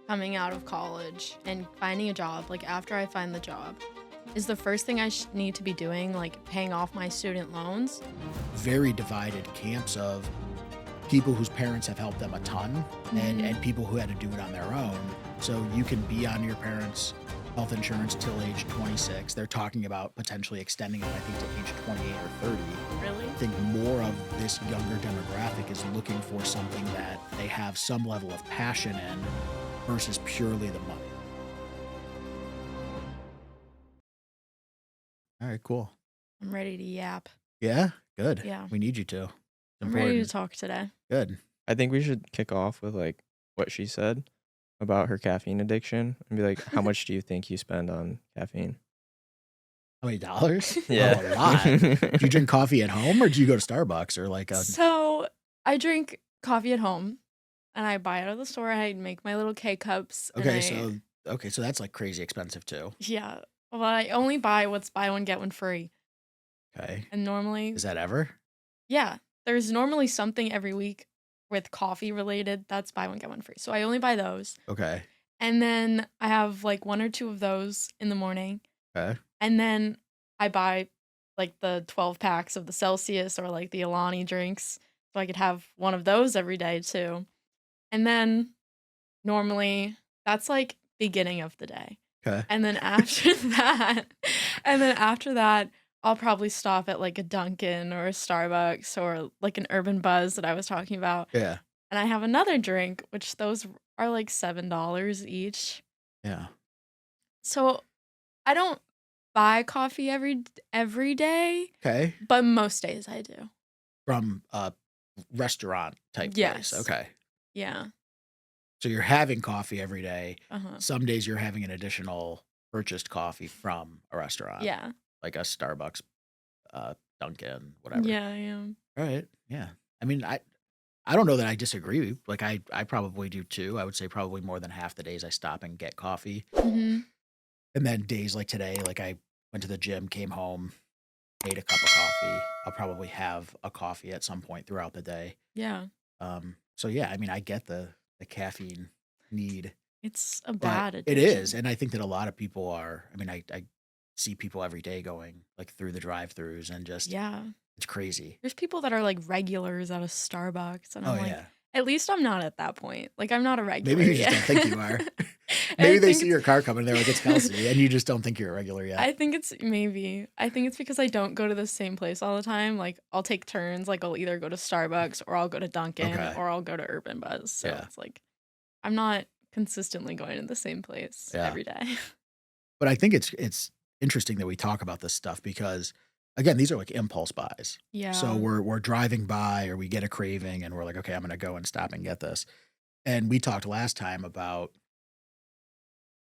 coming out of college and finding a job, like after I find the job, is the first thing I need to be doing, like paying off my student loans? Very divided camps of people whose parents have helped them a ton and people who had to do it on their own. So you can be on your parents' health insurance till age 26. They're talking about potentially extending it, I think, to age 28 or 30. Really? I think more of this younger demographic is looking for something that they have some level of passion in versus purely the money. All right, cool. I'm ready to yap. Yeah, good. Yeah. We need you to. It's I'm ready to important. talk today. Good. I think we should kick off with like what she said about her caffeine addiction and be like, how much do you think you spend on caffeine? How many dollars? Yeah. Oh, a lot. Do you drink coffee at home or do you go to Starbucks or like a So I drink coffee at home and I buy it out of the store. I make my little K cups. And so that's like crazy expensive too. yeah. Well, I only buy what's buy one, get one free. Okay. And normally, Is that ever? yeah, there's normally something every week with coffee related that's buy one, get one free. So I only buy those. Okay. And then I have like one or two of those in the morning. Okay. And then I buy like the 12 packs of the Celsius or like the Alani drinks. So I could have one of those every day too. And then normally that's like beginning of the day. Okay. And then after that, I'll probably stop at like a Dunkin' or a Starbucks or like an Urban Buzz that I was talking about. Yeah. And I have another drink, which those are like $7 each. Yeah. So I don't buy coffee every day, Okay. but most days I do. From a restaurant type Yes. place. Okay. Yeah. So you're having coffee every day. Uh-huh. Some days you're having an additional purchased coffee from a restaurant. Yeah. Like a Starbucks, Dunkin', whatever. Yeah, I am. All right. Yeah. I mean, I don't know that I disagree. Like I probably do too. I would say probably more than half the days I stop and get coffee. Mm-hmm. And then days like today, like I went to the gym, came home, made a cup of coffee. I'll probably have a coffee at some point throughout the day. Yeah. So yeah, I mean, I get the caffeine need, It's a but bad it addiction. is. And I think that a lot of people are, I mean, I see people every day going like through the drive-throughs and just, Yeah. it's crazy. There's people that are like regulars at a Starbucks, and Oh I'm like, yeah. at least I'm not at that point. Like, I'm not a regular Maybe you just yet. don't think you are. And Maybe I they think see it's- your car coming and they're like, it's Kelsey, and you just don't think you're a regular yet. I think it's because I don't go to the same place all the time. Like, I'll take turns. Like, I'll either go to Starbucks or I'll go to Dunkin' Okay. or I'll go to Urban Buzz. So Yeah. it's like, I'm not consistently going to the same place Yeah. every day. But I think it's interesting that we talk about this stuff because, again, these are like impulse buys. Yeah. So we're driving by or we get a craving and we're like, okay, I'm going to go and stop and get this. And we talked last time about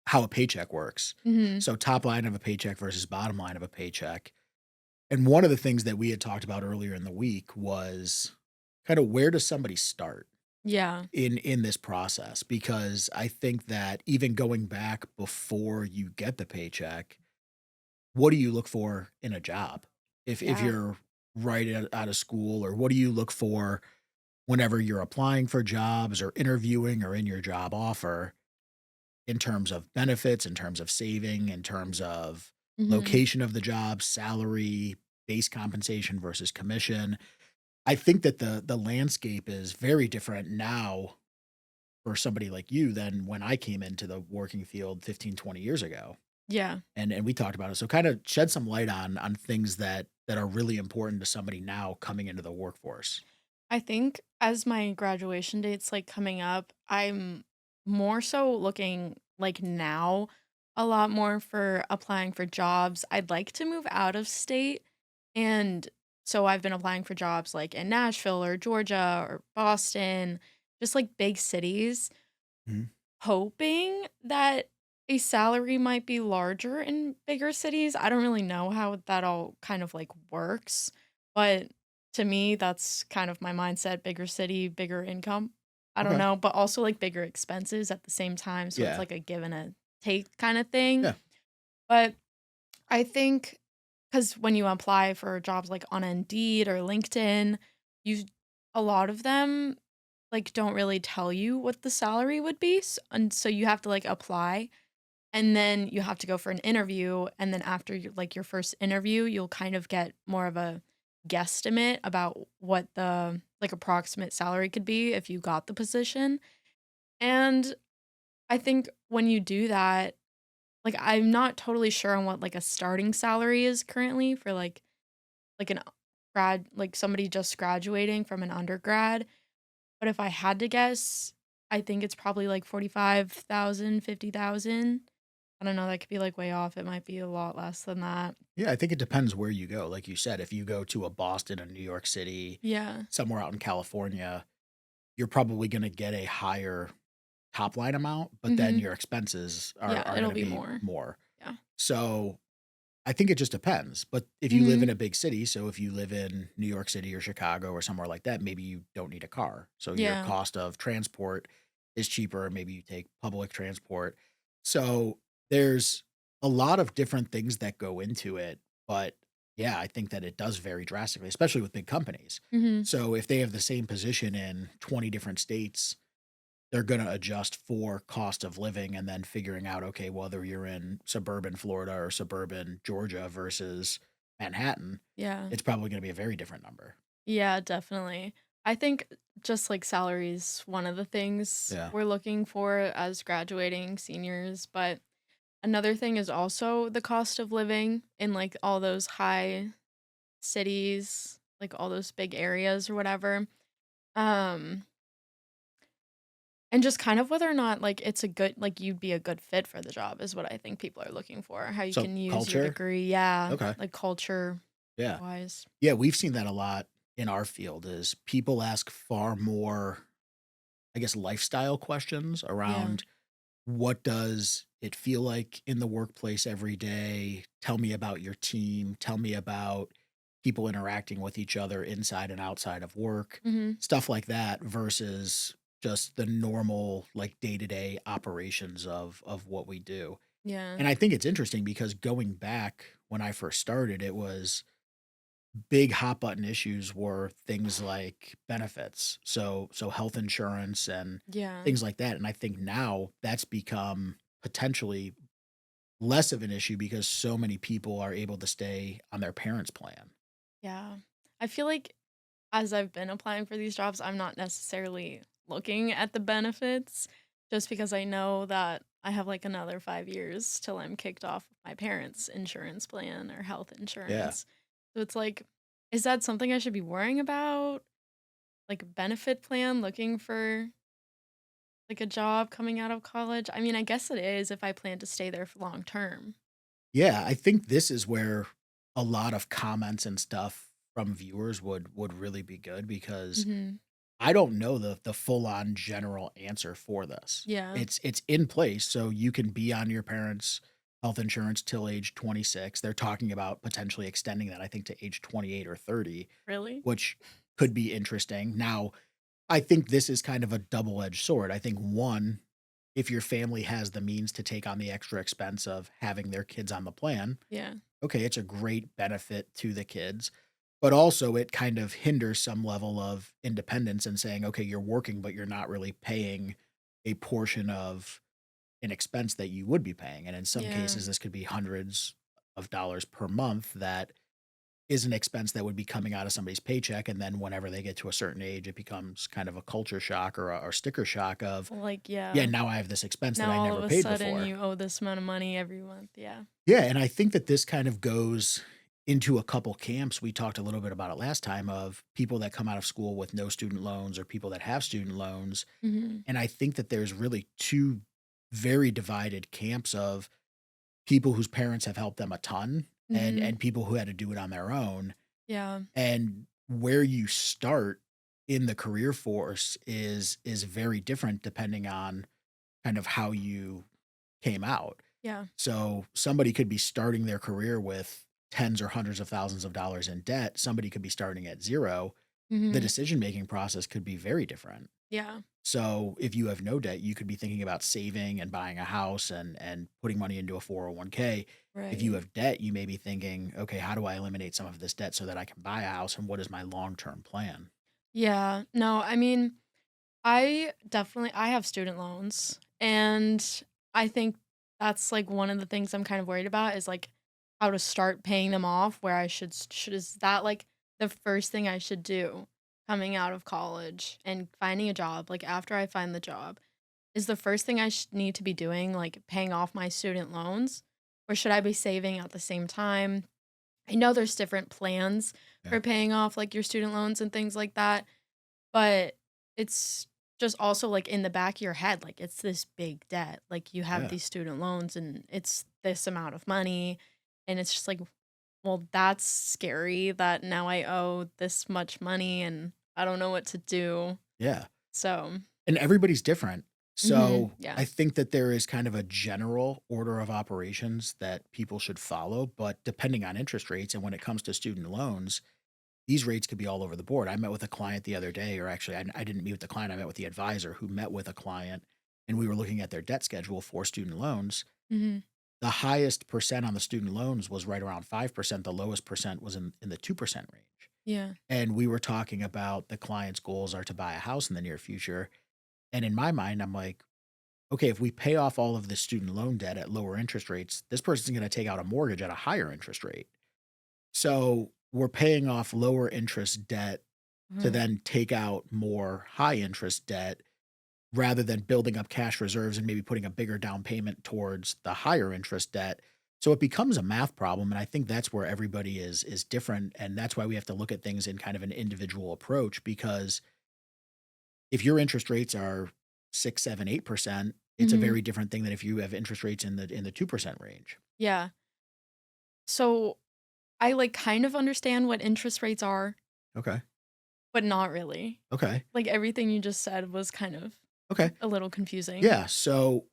how a paycheck works. Mm-hmm. So top line of a paycheck versus bottom line of a paycheck. And one of the things that we had talked about earlier in the week was kind of where does somebody start Yeah. in this process? Because I think that even going back before you get the paycheck, what do you look for in a job? If Yeah. you're right out of school, or what do you look for whenever you're applying for jobs or interviewing or in your job offer in terms of benefits, in terms of saving, in terms of Mhm. location of the job, salary, base compensation versus commission. I think that the landscape is very different now for somebody like you than when I came into the working field 15, 20 years ago. Yeah. And we talked about it. So kind of shed some light on things that are really important to somebody now coming into the workforce. I think as my graduation date's like coming up, I'm more so looking like now a lot more for applying for jobs. I'd like to move out of state. And so I've been applying for jobs like in Nashville or Georgia or Boston, just like big cities, Mhm. hoping that a salary might be larger in bigger cities. I don't really know how that all kind of like works, but to me, that's kind of my mindset. Bigger city, bigger income. I don't Okay. know, but also like bigger expenses at the same time. So Yeah. it's like a give and a take kind of thing. Yeah. But I think because when you apply for jobs like on Indeed or LinkedIn, you a lot of them like, don't really tell you what the salary would be, and so you have to, like, apply, and then you have to go for an interview, and then after your first interview, you'll kind of get more of a guesstimate about what the, like, approximate salary could be if you got the position, and I think when you do that, like, I'm not totally sure on what, like, a starting salary is currently for, like, an like, somebody just graduating from an undergrad, but if I had to guess, I think it's probably, like, 45,000, 50,000. I don't know, that could be, like, way off, it might be a lot less than that. Yeah, I think it depends where you go. Like you said, if you go to a Boston, a New York City, Yeah. somewhere out in California, you're probably gonna get a higher top line amount, but then Mhm. your expenses Yeah, are it'll gonna be be more. more. Yeah. So, I think it just depends, but if you live in Mhm. a big city, so if you live in New York City or Chicago or somewhere like that, maybe you don't need a car. So your Yeah. cost of transport is cheaper, maybe you take public transport. So there's a lot of different things that go into it, but yeah, I think that it does vary drastically, especially with big companies. Mhm. So if they have the same position in 20 different states, they're gonna adjust for cost of living and then figuring out, okay, whether you're in suburban Florida or suburban Georgia versus Manhattan, Yeah. it's probably gonna be a very different number. Yeah, definitely. I think just, like, salaries one of the things Yeah. we're looking for as graduating seniors, but another thing is also the cost of living in, like, all those high cities, like, all those big areas or whatever. Um, and just kind of whether or not, like, it's a good like, you'd be a good fit for the job is what I think people are looking for, how you So can use your culture? degree. Yeah, Okay. like, Yeah. culture-wise. Yeah, we've seen that a lot in our field is people ask far more, I guess, lifestyle questions Yeah. around what does it feel like in the workplace every day? Tell me about your team. Tell me about people interacting with each other inside and outside of work, Mhm. stuff like that versus just the normal like day-to-day operations of what we do. Yeah. And I think it's interesting because going back when I first started, it was big hot button issues were things like benefits. So health insurance and Yeah. things like that. And I think now that's become potentially less of an issue because so many people are able to stay on their parents' plan. Yeah. I feel like as I've been applying for these jobs, I'm not necessarily looking at the benefits just because I know that I have like another 5 years till I'm kicked off of my parents' insurance plan or health Yeah. insurance. So it's like, is that something I should be worrying about? Like a benefit plan, looking for like a job coming out of college? I mean, I guess it is if I plan to stay there for long term. Yeah, I think this is where a lot of comments and stuff from viewers would really be good because Hmm. I don't know the full on general answer for this. Yeah. It's in place, so you can be on your parents' health insurance till age 26. They're talking about potentially extending that, I think, to age 28 or 30, Really? which could be interesting. Now, I think this is kind of a double-edged sword. I think one, if your family has the means to take on the extra expense of having their kids on the plan, Yeah. okay, it's a great benefit to the kids, but also it kind of hinders some level of independence and saying, okay, you're working, but you're not really paying a portion of an expense that you would be paying. And in some Yeah. cases, this could be hundreds of dollars per month that is an expense that would be coming out of somebody's paycheck. And then whenever they get to a certain age, it becomes kind of a culture shock or sticker shock of, Like, yeah, yeah. now I have this expense that Now I all of never a paid sudden before. you owe this amount of money every month. Yeah. Yeah, and I think that this kind of goes into a couple camps. We talked a little bit about it last time of people that come out of school with no student loans or people that have student loans. Mhm. And I think that there's really two very divided camps of people whose parents have helped them a ton Mhm. and people who had to do it on their own. Yeah. And where you start in the career force is very different depending on kind of how you came out. Yeah. So somebody could be starting their career with tens or hundreds of thousands of dollars in debt. Somebody could be starting at 0. The Mhm. decision-making process could be very different. Yeah. So if you have no debt, you could be thinking about saving and buying a house and putting money into a 401k. If you Right. have debt, you may be thinking, okay, how do I eliminate some of this debt so that I can buy a house and what is my long-term plan? Yeah. No, I mean, I have student loans, and I think that's, like, one of the things I'm kind of worried about is, like, how to start paying them off, where I should is that, like, the first thing I should do coming out of college and finding a job, like, after I find the job, is the first thing I need to be doing, like, paying off my student loans, or should I be saving at the same time? I know there's different plans Yeah. for paying off, like, your student loans and things like that, but it's just also, like, in the back of your head, like, it's this big debt, like, you have Yeah. these student loans, and it's this amount of money, and it's just like, well, that's scary that now I owe this much money, and I don't know what to do, Yeah. so And everybody's different. mhm, So yeah. I think that there is kind of a general order of operations that people should follow, but depending on interest rates and when it comes to student loans, these rates could be all over the board. I met with a client the other day, or actually, I didn't meet with the client. I met with the advisor who met with a client, and we were looking at their debt schedule for student loans. Mhm. The highest percent on the student loans was right around 5%. The lowest percent was in the 2% range. Yeah. And we were talking about the client's goals are to buy a house in the near future. And in my mind, I'm like, okay, if we pay off all of the student loan debt at lower interest rates, this person's going to take out a mortgage at a higher interest rate. So we're paying off lower interest debt to Mhm. then take out more high interest debt rather than building up cash reserves and maybe putting a bigger down payment towards the higher interest debt. So it becomes a math problem. And I think that's where everybody is different. And that's why we have to look at things in kind of an individual approach because if your interest rates are 6, 7, 8%, it's a Mhm. very different thing than if you have interest rates in the 2% range. Yeah. So, I, like, kind of understand what interest rates are, Okay. but not really. Okay. Like, everything you just said was kind of Okay. a little confusing. Yeah. So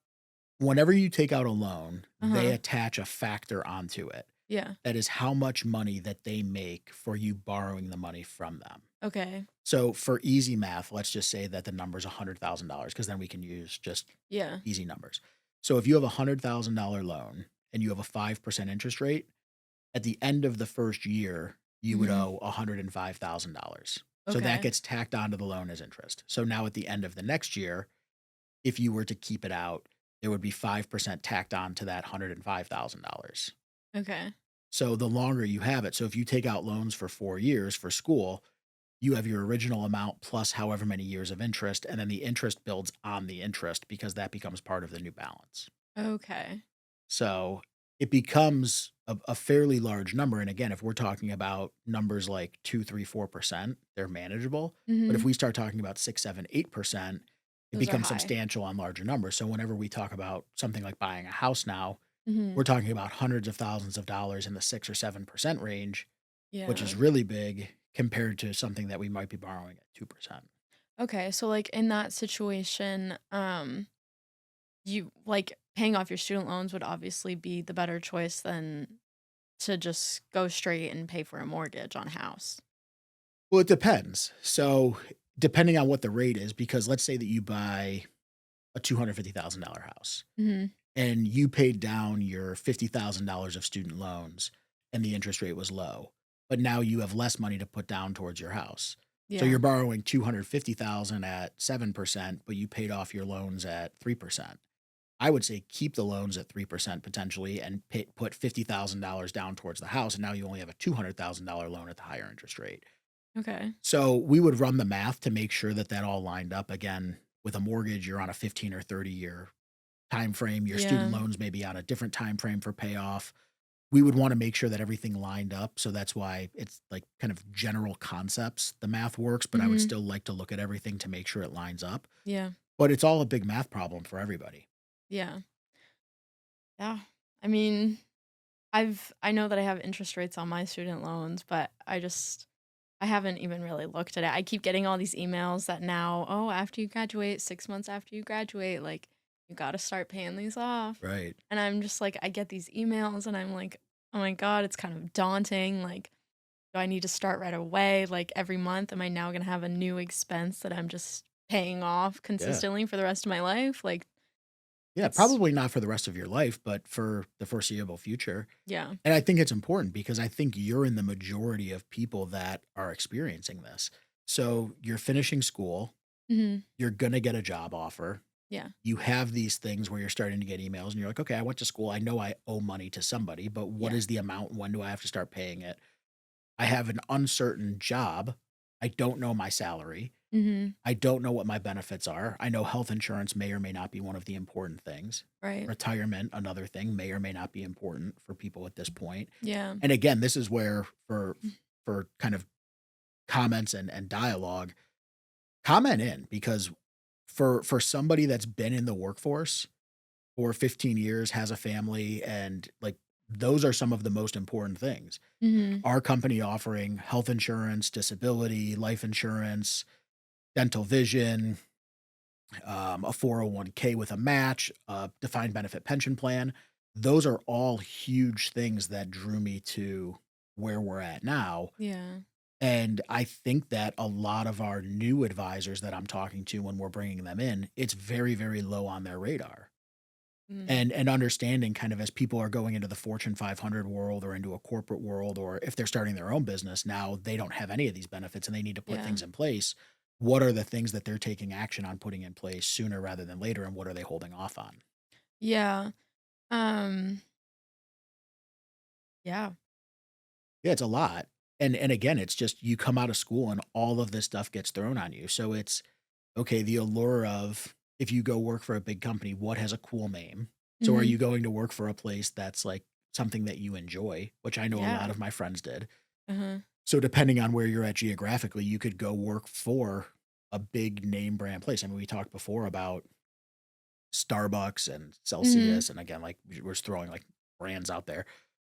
whenever you take out a loan, they Uh-huh. attach a factor onto it. Yeah. That is how much money that they make for you borrowing the money from them. Okay. So for easy math, let's just say that the number's $100,000 because then we can use just Yeah. easy numbers. So if you have a $100,000 loan and you have a 5% interest rate, at the end of the first year, you would Mhm. owe $105,000. So that Okay. gets tacked onto the loan as interest. So now at the end of the next year, if you were to keep it out, there would be 5% tacked on to that $105,000. Okay. So the longer you have it, so if you take out loans for 4 years for school, you have your original amount plus however many years of interest, and then the interest builds on the interest because that becomes part of the new balance. Okay. So it becomes a fairly large number. And again, if we're talking about numbers like 2, 3, 4%, they're manageable. But if Mhm. we start talking about 6, 7, 8%, it Those are becomes high. substantial on larger numbers. So whenever we talk about something like buying a house now, Mhm. we're talking about hundreds of thousands of dollars in the 6 or 7% range, which Yeah. is really big compared to something that we might be borrowing at 2%. Okay, so, like, in that situation, you like, paying off your student loans would obviously be the better choice than to just go straight and pay for a mortgage on a house. Well, it depends. So depending on what the rate is, because let's say that you buy a $250,000 house Mhm. and you paid down your $50,000 of student loans and the interest rate was low, but now you have less money to put down towards your house. So Yeah. you're borrowing 250,000 at 7%, but you paid off your loans at 3%. I would say keep the loans at 3% potentially and put $50,000 down towards the house and now you only have a $200,000 loan at the higher interest rate. Okay. So we would run the math to make sure that that all lined up. Again, with a mortgage, you're on a 15 or 30-year time frame. Your student Yeah. loans may be on a different time frame for payoff. We would want to make sure that everything lined up. So that's why it's like kind of general concepts. The math works, but I would Mhm. still like to look at everything to make sure it lines up. Yeah. But it's all a big math problem for everybody. Yeah. Yeah. I mean, I know that I have interest rates on my student loans, but I haven't even really looked at it. I keep getting all these emails that now, "Oh, after you graduate, 6 months after you graduate, like, you gotta start paying these off." Right. And I'm just like I get these emails and I'm like, "Oh my god," it's kind of daunting, like, do I need to start right away? Like, every month, am I now gonna have a new expense that I'm just paying off Yeah. consistently for the rest of my life? Like, Yeah. it's Probably not for the rest of your life, but for the foreseeable future. yeah. And I think it's important because I think you're in the majority of people that are experiencing this. So you're finishing school. Mhm. You're going to get a job offer. Yeah. You have these things where you're starting to get emails and you're like, okay, I went to school. I know I owe money to somebody, but what Yeah. is the amount? When do I have to start paying it? I have an uncertain job. I don't know my salary. Mhm. I don't know what my benefits are. I know health insurance may or may not be one of the important things. Right. Retirement, another thing, may or may not be important for people at this point. Yeah. And again, this is where for kind of comments and dialogue, comment in because for somebody that's been in the workforce for 15 years, has a family, and like those are some of the most important things. Mhm. Our company offering health insurance, disability, life insurance, dental vision, a 401k with a match, a defined benefit pension plan. Those are all huge things that drew me to where we're at now. Yeah. And I think that a lot of our new advisors that I'm talking to when we're bringing them in, it's very, very low on their radar. Mhm. And understanding kind of as people are going into the Fortune 500 world or into a corporate world, or if they're starting their own business, now they don't have any of these benefits and they need to put Yeah. things in place. What are the things that they're taking action on putting in place sooner rather than later, and what are they holding off on? Yeah. Um, yeah. Yeah, it's a lot. And again, it's just you come out of school and all of this stuff gets thrown on you. So it's okay, the allure of if you go work for a big company, what has a cool name? So are Mhm. you going to work for a place that's like something that you enjoy, which I know a lot Yeah. of my friends did. Uh-huh. So depending on where you're at geographically, you could go work for a big name brand place. I mean, we talked before about Starbucks and Mhm. Celsius, and again, like we're just throwing like brands out there,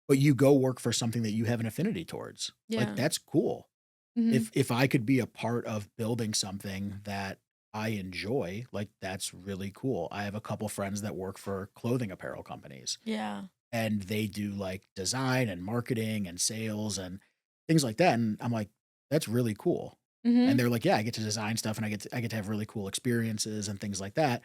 but you go work for something that you have an affinity towards. Like Yeah. that's cool. Mhm. If I could be a part of building something that I enjoy, like that's really cool. I have a couple friends that work for clothing apparel companies Yeah. and they do like design and marketing and sales and things like that. And I'm like, that's really cool. And Mhm. they're like, yeah, I get to design stuff and I get to have really cool experiences and things like that.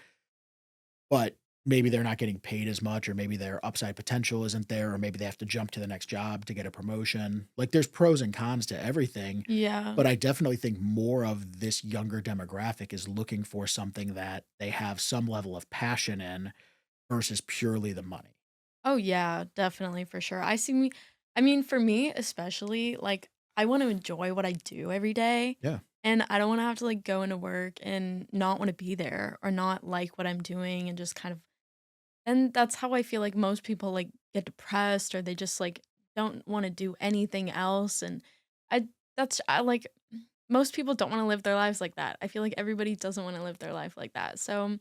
But maybe they're not getting paid as much, or maybe their upside potential isn't there, or maybe they have to jump to the next job to get a promotion. Like there's pros and cons to everything. Yeah. But I definitely think more of this younger demographic is looking for something that they have some level of passion in versus purely the money. Oh, yeah, definitely, for sure. I mean, for me, especially, like, I want to enjoy what I do every day, Yeah. and I don't wanna have to, like, go into work and not wanna be there or not like what I'm doing and just kind of and that's how I feel like most people, like, get depressed or they just, like, don't wanna do anything else, and I I like most people don't wanna live their lives like that. I feel like everybody doesn't wanna live their life like that, so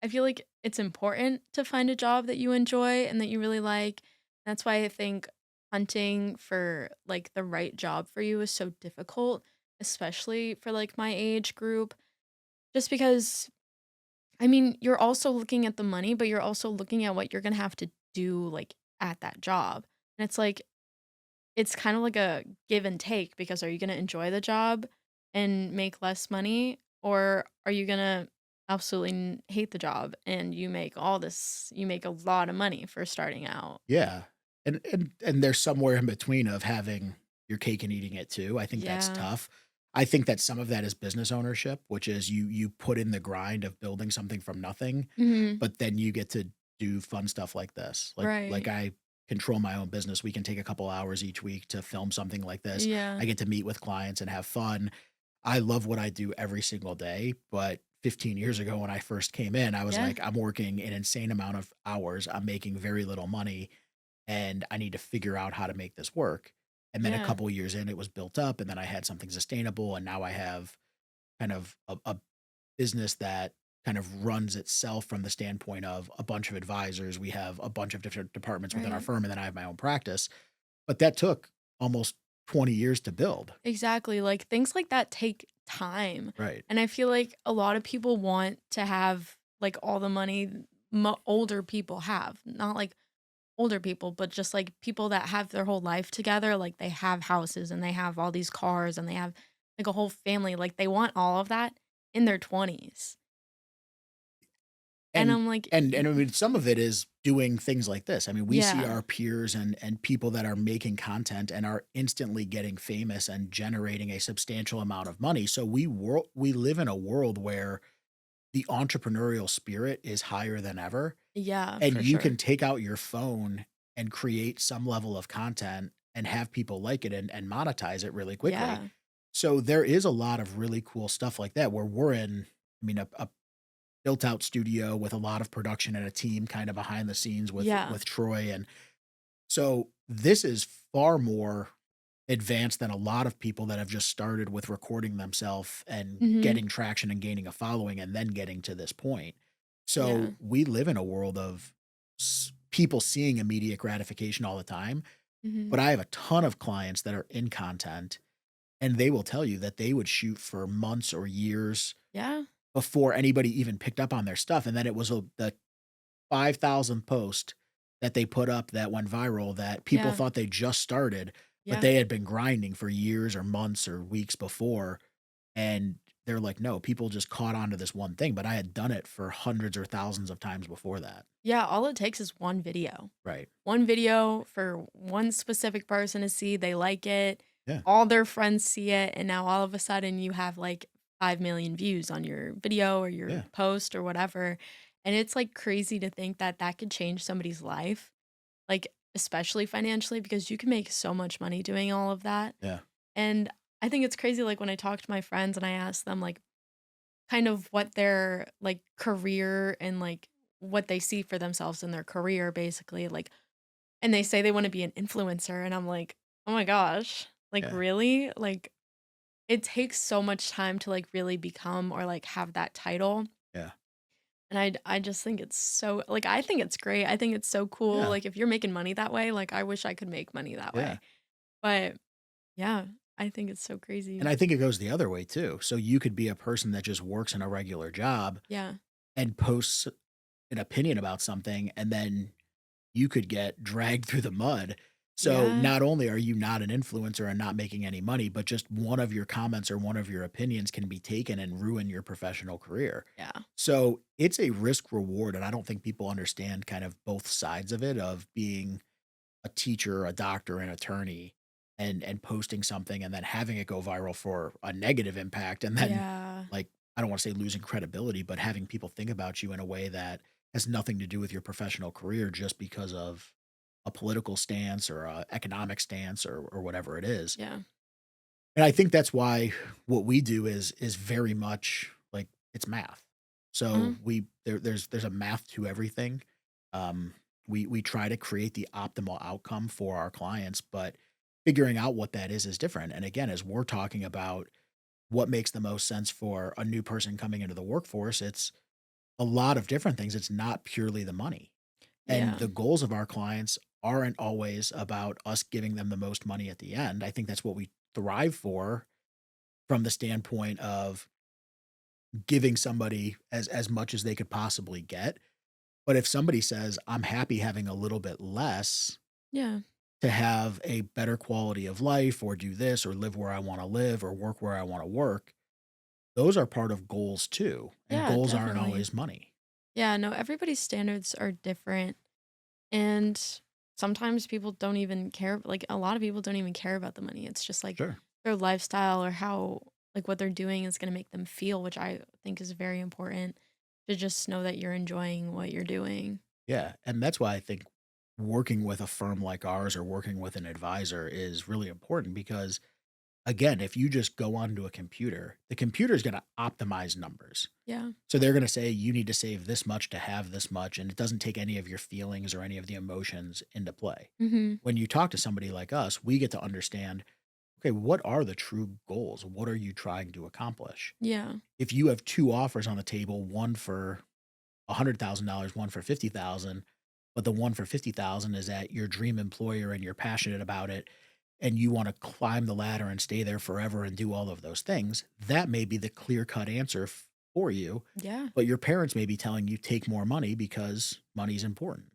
I feel like it's important to find a job that you enjoy and that you really like. That's why I think hunting for, like, the right job for you is so difficult, especially for, like, my age group, just because I mean, you're also looking at the money, but you're also looking at what you're gonna have to do, like, at that job. And it's like, it's kind of like a give and take because are you gonna enjoy the job and make less money, or are you gonna absolutely hate the job and you make a lot of money for starting out? Yeah. And there's somewhere in between of having your cake and eating it too. I think that's Yeah. tough. I think that some of that is business ownership, which is you put in the grind of building something from nothing, Mhm. but then you get to do fun stuff like this. Like Right. I control my own business. We can take a couple hours each week to film something like this. Yeah. I get to meet with clients and have fun. I love what I do every single day, but 15 years ago when I first came in, I was Yeah. like, I'm working an insane amount of hours. I'm making very little money and I need to figure out how to make this work. And then a Yeah. couple years in, it was built up, and then I had something sustainable, and now I have kind of a business that kind of runs itself from the standpoint of a bunch of advisors. We have a bunch of different departments within our Right. firm, and then I have my own practice. But that took almost 20 years to build. Exactly, like, things like that take time, Right. and I feel like a lot of people want to have, like, all the money older people have, not, like, older people, but just, like, people that have their whole life together, like, they have houses, and they have all these cars, and they have, like, a whole family, like, they want all of that in their 20s. And And I'm like, and I mean, some of it is doing things like this. I mean, we see yeah, our peers and people that are making content and are instantly getting famous and generating a substantial amount of money. So we live in a world where the entrepreneurial spirit is higher than ever, yeah, and for you can sure. take out your phone and create some level of content and have people like it and monetize it really quickly. Yeah. So there is a lot of really cool stuff like that where we're in, I mean, a built out studio with a lot of production and a team kind of behind the scenes Yeah. with Troy. And so this is far more advanced than a lot of people that have just started with recording themselves and Mhm. getting traction and gaining a following and then getting to this point. Yeah. So we live in a world of people seeing immediate gratification all the time. Mhm. But I have a ton of clients that are in content, and they will tell you that they would shoot for months or years Yeah. before anybody even picked up on their stuff. And then it was the 5,000th post that they put up that went viral that people Yeah. thought they just started, but Yeah. they had been grinding for years or months or weeks before. And they're like, no, people just caught on to this one thing, but I had done it for hundreds or thousands of times before that. Yeah, all it takes is one video. Right. One video for one specific person to see, they like it, Yeah. all their friends see it, and now all of a sudden you have like 5 million views on your video or your Yeah. post or whatever. And it's like crazy to think that that could change somebody's life, like especially financially, because you can make so much money doing all of that. Yeah. And I think it's crazy, like when I talk to my friends and I ask them, like, kind of what their, like, career and, like, what they see for themselves in their career, basically, like and they say they wanna be an influencer, and I'm like, "Oh my gosh, like, Yeah. really?" Like, it takes so much time to, like, really become or, like, have that title, Yeah. and I just think it's so like, I think it's great, I think it's so cool, Yeah. like, if you're making money that way, like, I wish I could make money that Yeah. way, but yeah, I think it's so And crazy. I think it goes the other way too. So you could be a person that just works in a regular job Yeah. and posts an opinion about something, and then you could get dragged through the mud. So Yeah. not only are you not an influencer and not making any money, but just one of your comments or one of your opinions can be taken and ruin your professional career. Yeah. So it's a risk reward. And I don't think people understand kind of both sides of it of being a teacher, a doctor, an attorney, and posting something and then having it go viral for a negative impact. And then Yeah. like, I don't want to say losing credibility, but having people think about you in a way that has nothing to do with your professional career just because of a political stance or a economic stance or whatever it is. Yeah. And I think that's why what we do is very much like it's math. So Uh-huh. there's a math to everything. Um, we try to create the optimal outcome for our clients, but figuring out what that is different. And again, as we're talking about what makes the most sense for a new person coming into the workforce, it's a lot of different things. It's not purely the money. And Yeah. the goals of our clients aren't always about us giving them the most money at the end. I think that's what we thrive for from the standpoint of giving somebody as much as they could possibly get. But if somebody says, "I'm happy having a little bit less Yeah. to have a better quality of life or do this or live where I wanna live or work where I wanna work," those are part of goals too, and Yeah, goals aren't definitely. always money. Yeah, no, everybody's standards are different. And sometimes people don't even care. Like a lot of people don't even care about the money. It's just like Sure. their lifestyle or how, like what they're doing is going to make them feel, which I think is very important to just know that you're enjoying what you're doing. Yeah, and that's why I think working with a firm like ours or working with an advisor is really important because, again, if you just go onto a computer, the computer is gonna optimize numbers. Yeah. So they're gonna say, "You need to save this much to have this much," and it doesn't take any of your feelings or any of the emotions into play. Mm-hmm. When you talk to somebody like us, we get to understand, okay, what are the true goals? What are you trying to accomplish? Yeah. If you have 2 offers on the table, one for $100,000, one for 50,000, but the one for 50,000 is at your dream employer and you're passionate about it and you want to climb the ladder and stay there forever and do all of those things, that may be the clear-cut answer for you, Yeah. but your parents may be telling you take more money because money is important.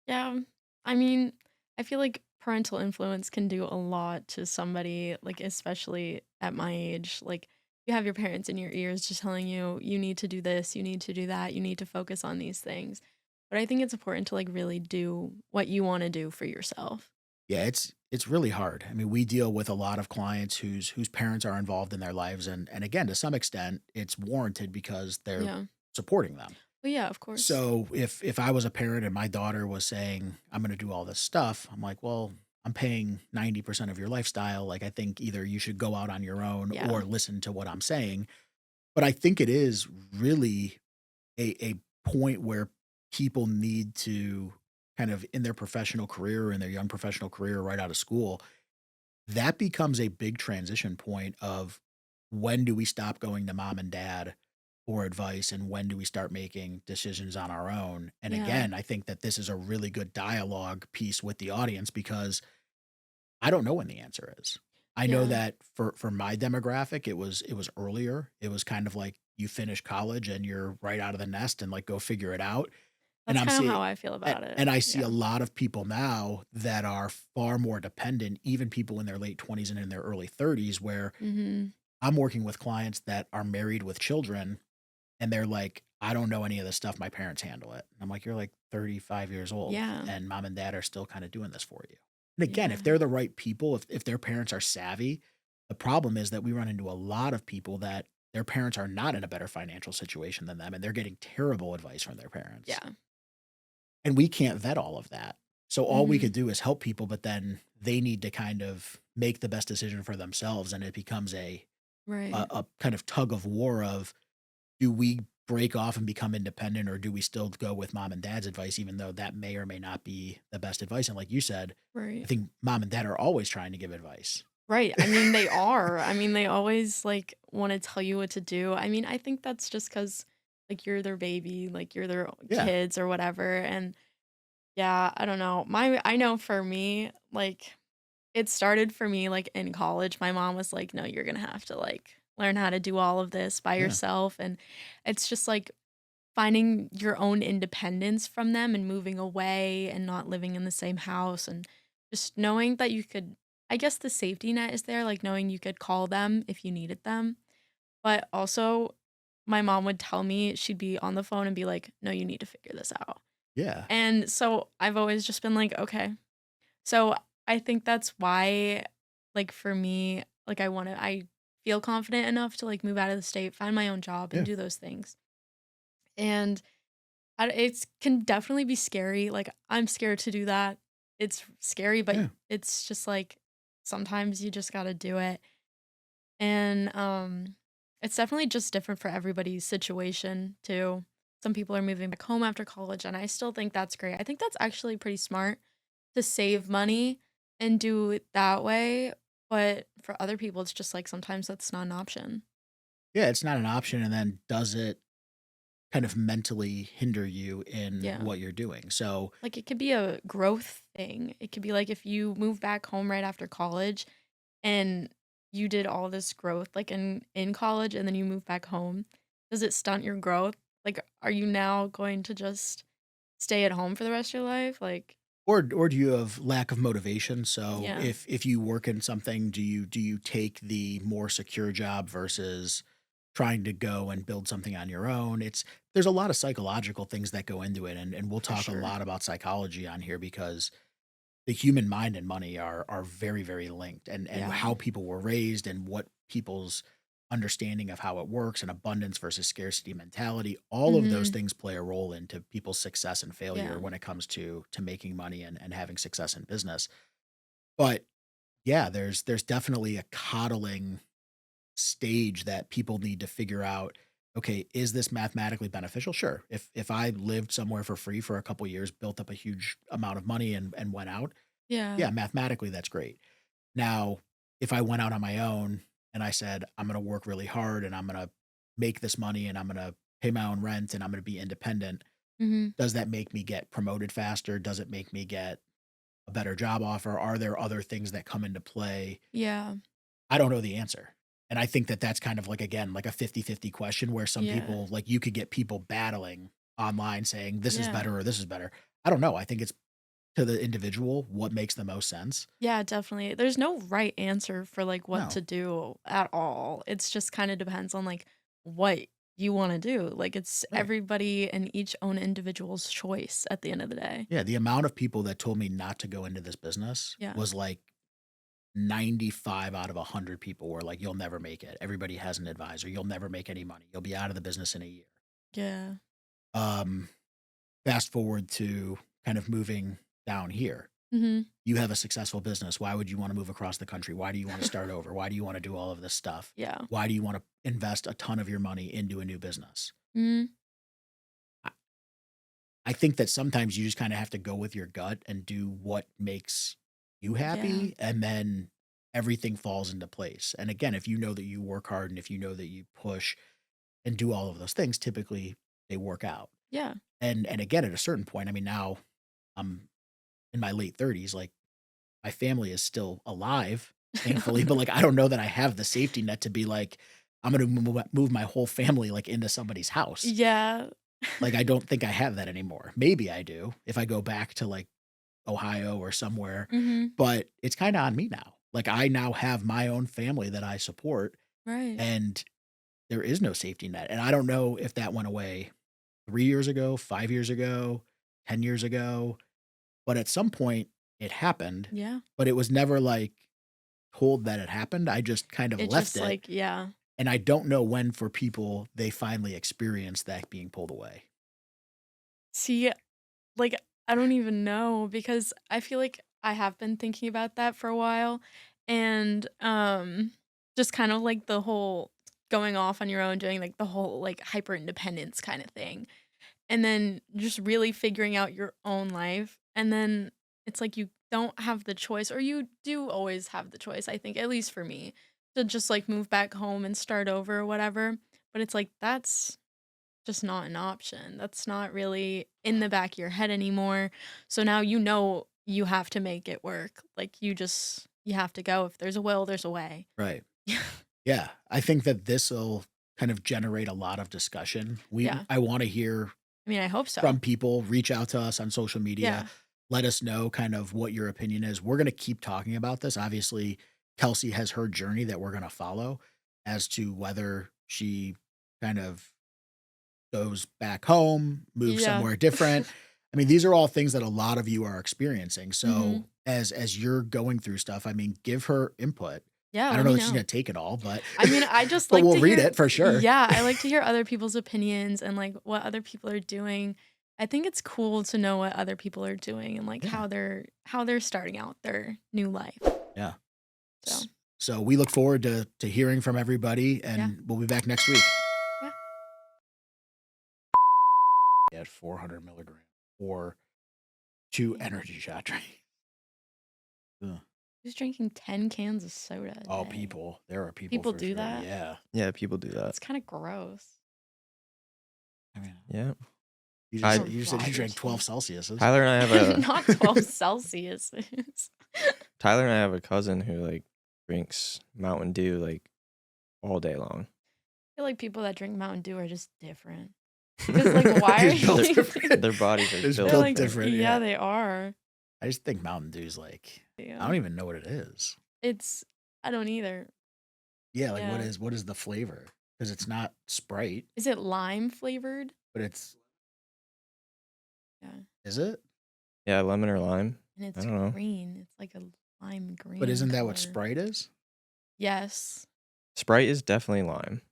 Yeah. I mean, I feel like parental influence can do a lot to somebody, like especially at my age. Like you have your parents in your ears just telling you, "You need to do this, you need to do that, you need to focus on these things." But I think it's important to, like, really do what you wanna do for yourself. Yeah, it's really hard. I mean, we deal with a lot of clients whose parents are involved in their lives, and again, to some extent, it's warranted because they're Yeah. supporting them. Well, yeah, of course. So if I was a parent and my daughter was saying, "I'm gonna do all this stuff," I'm like, "Well, I'm paying 90% of your lifestyle. Like, I think either you should go out on your own Yeah. or listen to what I'm saying." But I think it is really a point where people need to kind of in their professional career, in their young professional career right out of school, that becomes a big transition point of when do we stop going to mom and dad for advice and when do we start making decisions on our own? And Yeah. again, I think that this is a really good dialogue piece with the audience because I don't know when the answer is. I know Yeah. that for my demographic, it was earlier. It was kind of like you finish college and you're right out of the nest and like go figure it out. And That's I'm kinda seeing how I feel about it. and I see a Yeah. lot of people now that are far more dependent, even people in their late 20s and in their early 30s, where Mhm. I'm working with clients that are married with children and they're like, I don't know any of this stuff. My parents handle it. And I'm like, you're like 35 years old Yeah. and mom and dad are still kind of doing this for you. And again, if Yeah. they're the right people, if their parents are savvy, the problem is that we run into a lot of people that their parents are not in a better financial situation than them and they're getting terrible advice from their parents. Yeah. And we can't vet all of that. So all we could Mhm. do is help people, but then they need to kind of make the best decision for themselves. And it becomes Right. a kind of tug of war of do we break off and become independent or do we still go with mom and dad's advice, even though that may or may not be the best advice? And like you said, I Right. think mom and dad are always trying to give advice. Right, I mean, they are. I mean, they always, like, wanna tell you what to do. I mean, I think that's just because, like, you're their baby, like, you're their Yeah. kids or whatever, and yeah, I don't know. My I know for me, like, it started for me, like, in college. My mom was like, "No, you're gonna have to, like, learn how to do all of this by Yeah. yourself," and it's just, like, finding your own independence from them and moving away and not living in the same house and just knowing that you could I guess the safety net is there, like, knowing you could call them if you needed them, but also, my mom would tell me she'd be on the phone and be like, "No, you need to figure this out." Yeah. And so, I've always just been like, "Okay." So, I think that's why, like, for me, like, I feel confident enough to, like, move out of the state, find my own job, and Yeah. do those things, and it's can definitely be scary, like, I'm scared to do that. It's scary, but Yeah. it's just, like, sometimes you just gotta do it, and, it's definitely just different for everybody's situation, too. Some people are moving back home after college, and I still think that's great. I think that's actually pretty smart to save money and do it that way, but for other people, it's just, like, sometimes that's not an option. Yeah. It's not an option. And then does it kind of mentally hinder you in Yeah. what you're doing? So, Like, it could be a growth thing. It could be, like, if you move back home right after college and you did all this growth, like, in college and then you move back home, does it stunt your growth? Like, are you now going to just stay at home for the rest of your life? Like or do you have lack of motivation? So yeah. if you work in something, do you take the more secure job versus trying to go and build something on your own? There's a lot of psychological things that go into it, and we'll For talk a sure. lot about psychology on here because the human mind and money are very, very linked, and Yeah. how people were raised and what people's understanding of how it works and abundance versus scarcity mentality, all of those Mhm. things play a role into people's success and failure Yeah. when it comes to making money and having success in business. But yeah, there's definitely a coddling stage that people need to figure out, okay, is this mathematically beneficial? Sure. If I lived somewhere for free for a couple years, built up a huge amount of money and went out, Yeah. yeah, mathematically that's great. Now, if I went out on my own and I said, I'm going to work really hard and I'm going to make this money and I'm going to pay my own rent and I'm going to be independent, Mhm. does that make me get promoted faster? Does it make me get a better job offer? Are there other things that come into play? Yeah. I don't know the answer. And I think that that's kind of like, again, like a 50-50 question where some Yeah. people, like you could get people battling online saying this is Yeah. better or this is better. I don't know. I think it's to the individual what makes the most sense. Yeah, definitely. There's no right answer for like what No. to do at all. It's just kind of depends on like what you want to do. Like it's Right. everybody and each own individual's choice at the end of the day. Yeah, the amount of people that told me not to go into this business Yeah. was like 95 out of 100 people were like, "You'll never make it. Everybody has an advisor. You'll never make any money. You'll be out of the business in a year." Yeah. Um, Fast forward to kind of moving down here. Mhm. You have a successful business. Why would you want to move across the country? Why do you want to start over? Why do you want to do all of this stuff? Yeah. Why do you want to invest a ton of your money into a new business? Mhm. I I think that sometimes you just kind of have to go with your gut and do what makes you Yeah. happy, and then everything falls into place. And again, if you know that you work hard and if you know that you push and do all of those things, typically they work out. Yeah. And again, at a certain point, I mean, now I'm in my late 30s, like my family is still alive, thankfully, but like I don't know that I have the safety net to be like, I'm gonna move my whole family like into somebody's house. Yeah. Like I don't think I have that anymore. Maybe I do if I go back to like Ohio or somewhere, Mhm. but it's kind of on me now. Like I now have my own family that I support, Right. and there is no safety net. And I don't know if that went away 3 years ago, 5 years ago, 10 years ago, but at some point it happened, Yeah. but it was never like told that it happened. I just kind of It left just it. like yeah. And I don't know when for people they finally experience that being pulled away. See, like I don't even know because I feel like I have been thinking about that for a while and just kind of like the whole going off on your own doing like the whole like hyper independence kind of thing. And then just really figuring out your own life and then it's like you don't have the choice or you do always have the choice, I think, at least for me, to just like move back home and start over or whatever. But it's like that's just not an option. That's not really in the back of your head anymore. So now you know you have to make it work. Like you have to go. If there's a will, there's a way. Right. Yeah. I think that this will kind of generate a lot of discussion. Yeah. I want to hear I mean, I hope so. from people, reach out to us on social media, Yeah. let us know kind of what your opinion is. We're going to keep talking about this. Obviously, Kelsey has her journey that we're going to follow as to whether she kind of goes back home, moves Yeah. somewhere different. I mean, these are all things that a lot of you are experiencing. So Mhm. as you're going through stuff, I mean, give her input. Yeah, I don't let know me that she's know. gonna take it all, but I mean, I just but like we'll to read hear it for sure. yeah, I like to hear other people's opinions and like what other people are doing. I think it's cool to know what other people are doing and like Yeah, how they're starting out their new life. yeah. So, So we look forward to hearing from everybody, yeah. and we'll be back next week. Yeah. At 400 milligrams or 2 Yeah. energy shot drinks. Ugh. Who's drinking 10 cans of soda a Oh, day? people. There are people People for do sure. that? Yeah. Yeah, people do that. It's kind of gross. I mean, Yeah. you I said you Body drank 12 heat. Celsiuses. Tyler and I have a Not 12 Celsius. Tyler and I have a cousin who like drinks Mountain Dew like all day long. I feel like people that drink Mountain Dew are just different. Because like, why are Just built you? different. Their bodies are Just built They're built like, different. yeah, Yeah. they are. I just think Mountain Dew's like, I Yeah. don't even know what it is. I don't either. Yeah, like Yeah. what is the flavor? Because it's not Sprite, Is it lime flavored? but it's Yeah. is it? Yeah, lemon or lime. And I it's don't know. green. It's like a lime green. But isn't that what color. Sprite is? Yes. Sprite is definitely lime.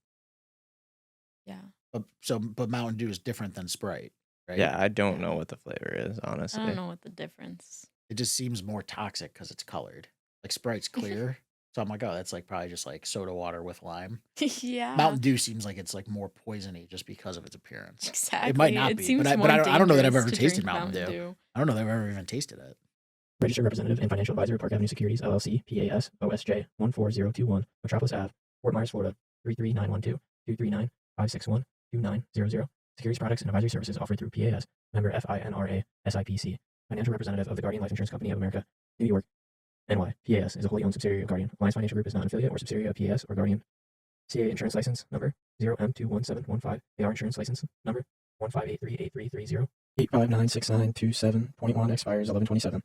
Yeah. But Mountain Dew is different than Sprite, right? Yeah, I don't Yeah. know what the flavor is, I honestly. don't know what the difference. It just seems more toxic because it's colored. Like Sprite's clear. So I'm like, oh, that's like probably just like soda water with lime. Yeah. Mountain Dew seems like it's like more poisony just because of its appearance. Exactly. It might not It be, seems but more I don't know that I've dangerous ever to tasted drink Mountain Dew. I don't know that I've ever even tasted it. Registered representative and financial advisor, Park Avenue Securities, LLC, PAS, OSJ 14021, Metropolis Ave, Fort Myers, Florida 33912 239 561 2900. Securities products and advisory services offered through PAS, member FINRA, SIPC. Financial representative of the Guardian Life Insurance Company of America, New York, NY. PAS is a wholly owned subsidiary of Guardian. Alliance Financial Group is not an affiliate or subsidiary of PAS or Guardian. CA insurance license number 0M21715. AR insurance license number 158383330. 8596927.1 expires 11/27.